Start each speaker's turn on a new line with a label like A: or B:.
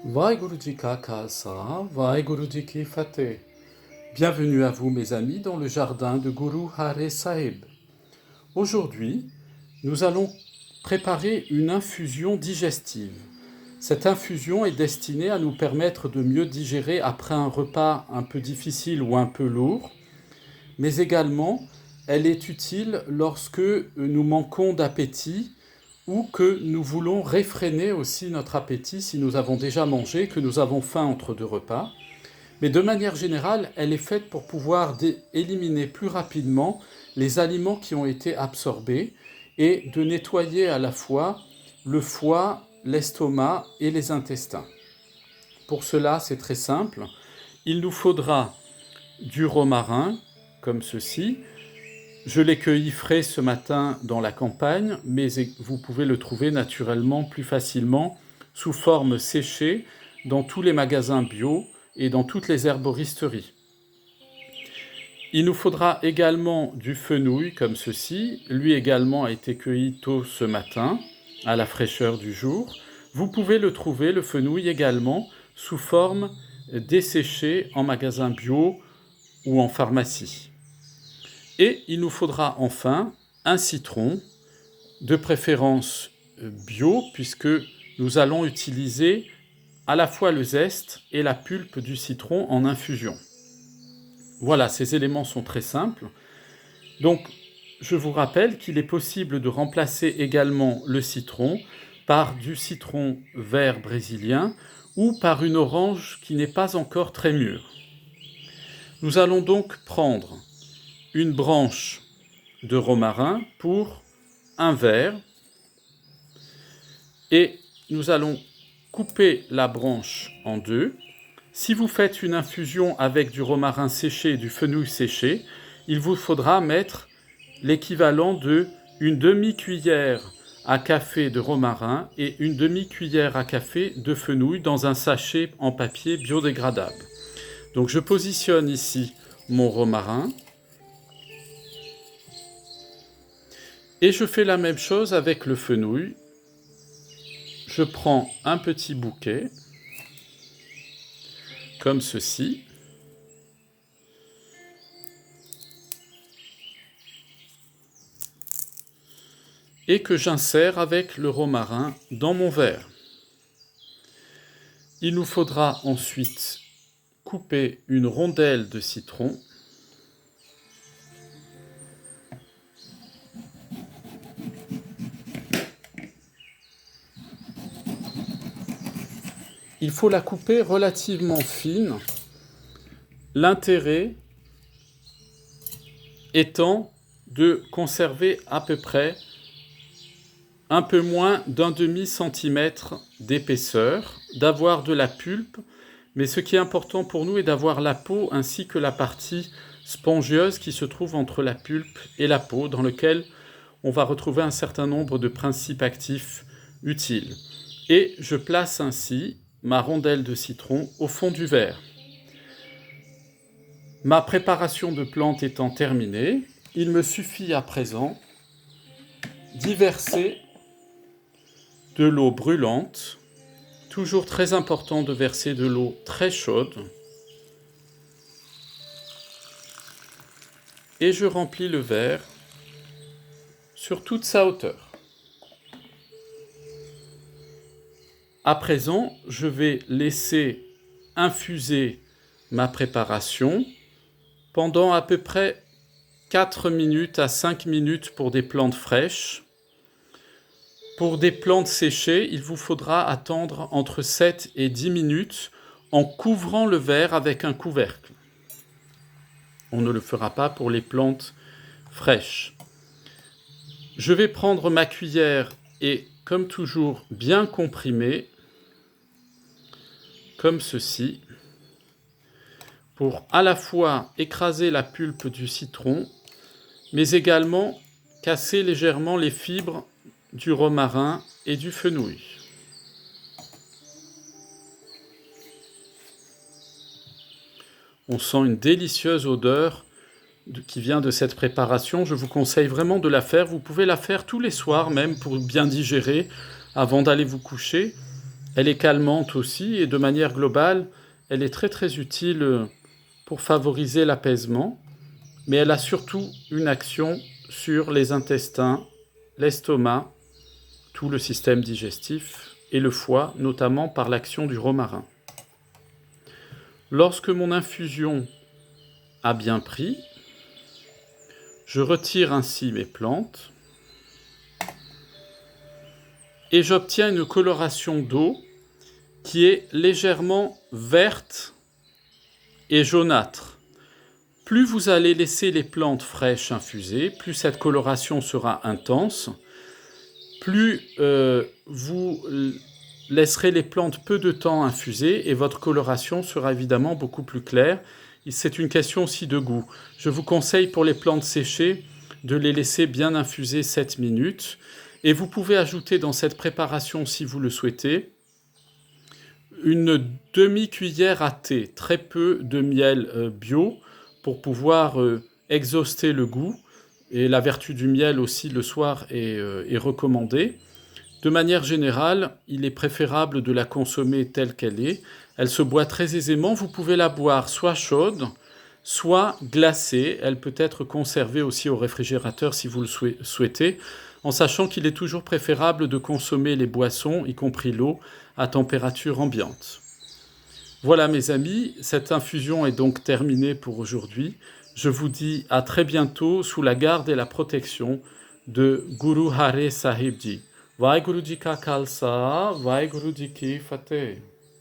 A: Vaheguru Ji Ka Khalsa, Vaheguru Ji Ki Fateh. Bienvenue à vous mes amis dans le jardin de Guru Hare Sahib. Aujourd'hui, nous allons préparer une infusion digestive. Cette infusion est destinée à nous permettre de mieux digérer après un repas un peu difficile ou un peu lourd, mais également elle est utile lorsque nous manquons d'appétit ou que nous voulons réfréner aussi notre appétit si nous avons déjà mangé, que nous avons faim entre deux repas. Mais de manière générale, elle est faite pour pouvoir éliminer plus rapidement les aliments qui ont été absorbés et de nettoyer à la fois le foie, l'estomac et les intestins. Pour cela, c'est très simple. Il nous faudra du romarin, comme ceci. Je l'ai cueilli frais ce matin dans la campagne, mais vous pouvez le trouver naturellement plus facilement sous forme séchée dans tous les magasins bio et dans toutes les herboristeries. Il nous faudra également du fenouil comme ceci. Lui également a été cueilli tôt ce matin, à la fraîcheur du jour. Vous pouvez le trouver, le fenouil également, sous forme desséchée en magasin bio ou en pharmacie. Et il nous faudra enfin un citron, de préférence bio, puisque nous allons utiliser à la fois le zeste et la pulpe du citron en infusion. Voilà, ces éléments sont très simples. Donc, je vous rappelle qu'il est possible de remplacer également le citron par du citron vert brésilien ou par une orange qui n'est pas encore très mûre. Nous allons donc prendre une branche de romarin pour un verre et nous allons couper la branche en deux. Si vous faites une infusion avec du romarin séché et du fenouil séché, il vous faudra mettre l'équivalent de une demi-cuillère à café de romarin et une demi-cuillère à café de fenouil dans un sachet en papier biodégradable. Donc je positionne ici mon romarin. Et je fais la même chose avec le fenouil. Je prends un petit bouquet, comme ceci. Et que j'insère avec le romarin dans mon verre. Il nous faudra ensuite couper une rondelle de citron. Il faut la couper relativement fine, l'intérêt étant de conserver à peu près un peu moins d'un demi-centimètre d'épaisseur, d'avoir de la pulpe, mais ce qui est important pour nous est d'avoir la peau ainsi que la partie spongieuse qui se trouve entre la pulpe et la peau, dans lequel on va retrouver un certain nombre de principes actifs utiles. Et je place ainsi ma rondelle de citron au fond du verre. Ma préparation de plante étant terminée, il me suffit à présent d'y verser de l'eau brûlante. Toujours très important de verser de l'eau très chaude. Et je remplis le verre sur toute sa hauteur. À présent, je vais laisser infuser ma préparation pendant à peu près 4 minutes à 5 minutes pour des plantes fraîches. Pour des plantes séchées, il vous faudra attendre entre 7 et 10 minutes en couvrant le verre avec un couvercle. On ne le fera pas pour les plantes fraîches. Je vais prendre ma cuillère et, comme toujours, bien comprimer, comme ceci, pour à la fois écraser la pulpe du citron, mais également casser légèrement les fibres du romarin et du fenouil. On sent une délicieuse odeur qui vient de cette préparation. Je vous conseille vraiment de la faire. Vous pouvez la faire tous les soirs même pour bien digérer avant d'aller vous coucher. Elle est calmante aussi et de manière globale, elle est très très utile pour favoriser l'apaisement, mais elle a surtout une action sur les intestins, l'estomac, tout le système digestif et le foie, notamment par l'action du romarin. Lorsque mon infusion a bien pris, je retire ainsi mes plantes et j'obtiens une coloration d'eau qui est légèrement verte et jaunâtre. Plus vous allez laisser les plantes fraîches infuser, plus cette coloration sera intense, plus vous laisserez les plantes peu de temps infuser et votre coloration sera évidemment beaucoup plus claire. C'est une question aussi de goût. Je vous conseille pour les plantes séchées de les laisser bien infuser 7 minutes. Et vous pouvez ajouter dans cette préparation, si vous le souhaitez, une demi-cuillère à thé, très peu de miel bio pour pouvoir exhauster le goût. Et la vertu du miel aussi le soir est recommandée. De manière générale, il est préférable de la consommer telle qu'elle est. Elle se boit très aisément. Vous pouvez la boire soit chaude, soit glacée. Elle peut être conservée aussi au réfrigérateur si vous le souhaitez, en sachant qu'il est toujours préférable de consommer les boissons, y compris l'eau, à température ambiante. Voilà mes amis, cette infusion est donc terminée pour aujourd'hui. Je vous dis à très bientôt sous la garde et la protection de Guru Hare Sahib Ji. Vaheguru Ji Ka Khalsa, Vaheguru Ji Ki Fateh.